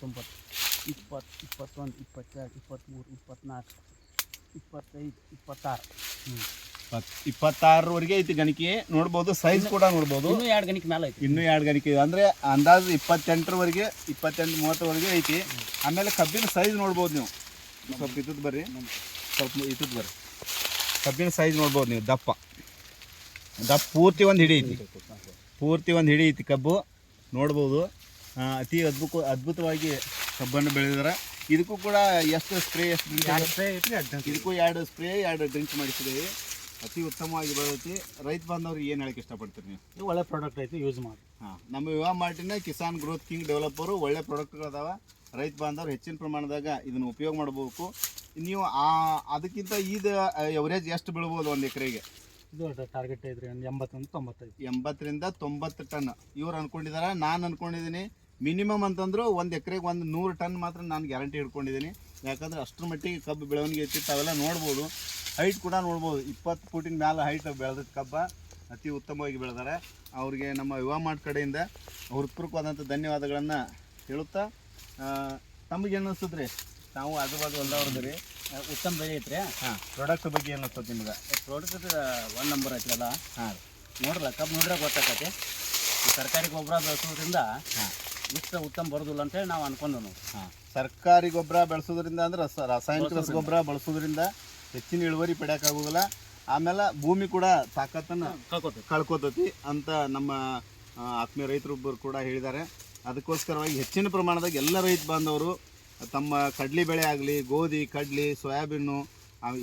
19 20 21 22 23 24 25 26 26ವರೆಗೆ ಐತಿ ಗಣಿಕೆ ನೋಡ್ಬೋದು. ಸೈಜ್ ಕೂಡ ನೋಡ್ಬೋದು. ಇನ್ನೂ 2 ಗಣಿಕೆ ಮೇಲೆ ಐತಿ. ಇನ್ನೂ 2 ಗಣಿಕೆ ಇದೆ ಅಂದರೆ ಅಂದಾಜು 28ರವರೆಗೆ 28-30ವರೆಗೆ ಐತಿ. ಆಮೇಲೆ ಕಬ್ಬಿನ ಸೈಜ್ ನೋಡ್ಬೋದು ನೀವು. ಸ್ವಲ್ಪ ಇದ್ದದ್ದು ಬರ್ರಿ, ಸ್ವಲ್ಪ ಇದ್ದದ್ದು ಬರ್ರಿ. ಕಬ್ಬಿನ ಸೈಜ್ ನೋಡ್ಬೋದು ನೀವು. ದಪ್ಪ ಪೂರ್ತಿ ಒಂದು ಹಿಡಿ ಐತಿ, ಪೂರ್ತಿ ಒಂದು ಹಿಡಿ ಐತಿ ಕಬ್ಬು ನೋಡ್ಬೋದು. ಅತಿ ಅದ್ಭುತವಾಗಿ ಕಬ್ಬನ್ನು ಬೆಳೆದಿದ್ದಾರೆ. ಇದಕ್ಕೂ ಕೂಡ ಎಷ್ಟು ಸ್ಪ್ರೇ ಇದಕ್ಕೂ 2 ಸ್ಪ್ರೇ 2 ಡ್ರಿಂಕ್ ಮಾಡಿಸಿದ್ದೀವಿ. ಅತಿ ಉತ್ತಮವಾಗಿ ಬೆಳೆದೈತಿ. ರೈತ ಬಾಂಧವ್ರಿಗೆ ಏನು ಹೇಳಕ್ಕೆ ಇಷ್ಟಪಡ್ತೀರಿ ನೀವು? ಇದು ಒಳ್ಳೆ ಪ್ರಾಡಕ್ಟ್ ಐತಿ, ಯೂಸ್ ಮಾಡಿ. ನಮ್ಮ ಯುವ ಮಾರ್ಟಿನ ಕಿಸಾನ್ ಗ್ರೋತ್ ಕಿಂಗ್ ಡೆವಲಪರು ಒಳ್ಳೆ ಪ್ರಾಡಕ್ಟ್ಗಳದಾವ. ರೈತ ಬಾಂಧವ್ರು ಹೆಚ್ಚಿನ ಪ್ರಮಾಣದಾಗ ಇದನ್ನು ಉಪಯೋಗ ಮಾಡಬೇಕು. ನೀವು ಅದಕ್ಕಿಂತ ಇದು ಎವರೇಜ್ ಎಷ್ಟು ಬೆಳ್ಬೋದು ಒಂದು ಎಕರೆಗೆ? ಇದು ಟಾರ್ಗೆಟ್ ಐತ್ರಿ 80-95. 80ರಿಂದ 90 ಟನ್ ಇವ್ರು ಅನ್ಕೊಂಡಿದ್ದಾರೆ. ನಾನು ಅನ್ಕೊಂಡಿದ್ದೀನಿ ಮಿನಿಮಮ್ ಅಂತಂದ್ರು ಒಂದು ಎಕರೆಗೆ 100 ಟನ್ ಮಾತ್ರ ನಾನು ಗ್ಯಾರಂಟಿ ಹಿಡ್ಕೊಂಡಿದ್ದೀನಿ. ಯಾಕಂದ್ರೆ ಅಷ್ಟರ ಮಟ್ಟಿಗೆ ಕಬ್ಬು ಬೆಳವಣಿಗೆ ಐತಿ. ತಾವೆಲ್ಲ ನೋಡ್ಬೋದು. ಹೈಟ್ ಕೂಡ ನೋಡ್ಬೋದು. 20 ಫೂಟಿನ ಮೇಲೆ ಹೈಟ್ ಬೆಳೆದ ಕಬ್ಬ ಅತಿ ಉತ್ತಮವಾಗಿ ಬೆಳೆದಾರೆ. ಅವ್ರಿಗೆ ನಮ್ಮ ಯುವ ಮಾರ್ಟ್ ಕಡೆಯಿಂದ ಹೃತ್ಪೂರ್ವಕವಾದಂಥ ಧನ್ಯವಾದಗಳನ್ನು ಹೇಳುತ್ತಾ, ತಮಗೇನು ಅನಿಸ್ತದ್ರಿ? ನಾವು ಆಜುಬಾಜು ಹೊಲ್ದವ್ರದ್ರಿ. ಉತ್ತಮ ಬೆಳೆ ಐತ್ರಿ. ಪ್ರಾಡಕ್ಟ್ ಬಗ್ಗೆ ಏನು ಅನ್ಸ್ತದೆ ನಿಮ್ಗೆ? Product 1 number ಐತ್ರಲ್ಲ. ನೋಡ್ರಲ್ಲ, ಕಬ್ಬು ನೋಡ್ರೆ ಗೊತ್ತಾಕತಿ. ಈ ಸರ್ಕಾರಿ ಗೊಬ್ಬರ ಬೆಳೆಸೋದ್ರಿಂದ ಇಷ್ಟು ಉತ್ತಮ ಬರೋದಿಲ್ಲ ಅಂತೇಳಿ ನಾವು ಅನ್ಕೊಂಡು ನಾವು. ಸರ್ಕಾರಿ ಗೊಬ್ಬರ ಬೆಳೆಸೋದ್ರಿಂದ ಅಂದ್ರೆ ರಾಸಾಯನಿಕ ರಸಗೊಬ್ಬರ ಬಳಸೋದ್ರಿಂದ ಹೆಚ್ಚಿನ ಇಳುವರಿ ಪಡೆಯೋಕ್ಕಾಗೋದಿಲ್ಲ. ಆಮೇಲೆ ಭೂಮಿ ಕೂಡ ತಾಕತ್ತನ್ನು ಕಳ್ಕೊತೈತಿ ಅಂತ ನಮ್ಮ ಆತ್ಮೀಯ ರೈತರೊಬ್ಬರು ಕೂಡ ಹೇಳಿದ್ದಾರೆ. ಅದಕ್ಕೋಸ್ಕರವಾಗಿ ಹೆಚ್ಚಿನ ಪ್ರಮಾಣದಾಗ ಎಲ್ಲ ರೈತ ಬಾಂಧವರು ತಮ್ಮ ಕಡ್ಲಿ ಬೆಳೆ ಆಗಲಿ, ಗೋಧಿ, ಕಡ್ಲಿ, ಸೋಯಾಬೀನು,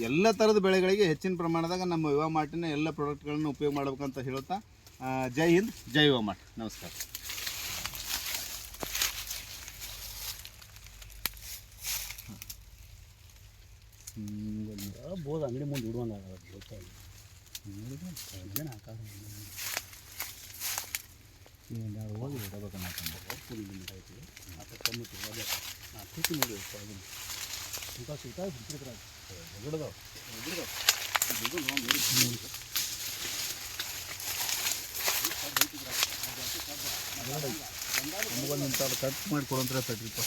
ಎಲ್ಲ ಥರದ ಬೆಳೆಗಳಿಗೆ ಹೆಚ್ಚಿನ ಪ್ರಮಾಣದಾಗ ನಮ್ಮ ಯುವ ಮಾರ್ಟಿನ ಎಲ್ಲ ಪ್ರಾಡಕ್ಟ್ಗಳನ್ನು ಉಪಯೋಗ ಮಾಡಬೇಕಂತ ಹೇಳ್ತಾ, ಜೈ ಹಿಂದ್, ಜೈ ಯುವ ಮಾರ್ಟ್. ನಮಸ್ಕಾರ. ಬೋದು ಅಂಗಡಿ ಮುಂದೆ ಇಡುವಂಗ ಹೋಗಿ ಕಟ್ ಮಾಡಿ ಕೊಡಂತ್ರ ಸಟ್ರಿಪ್ಪ.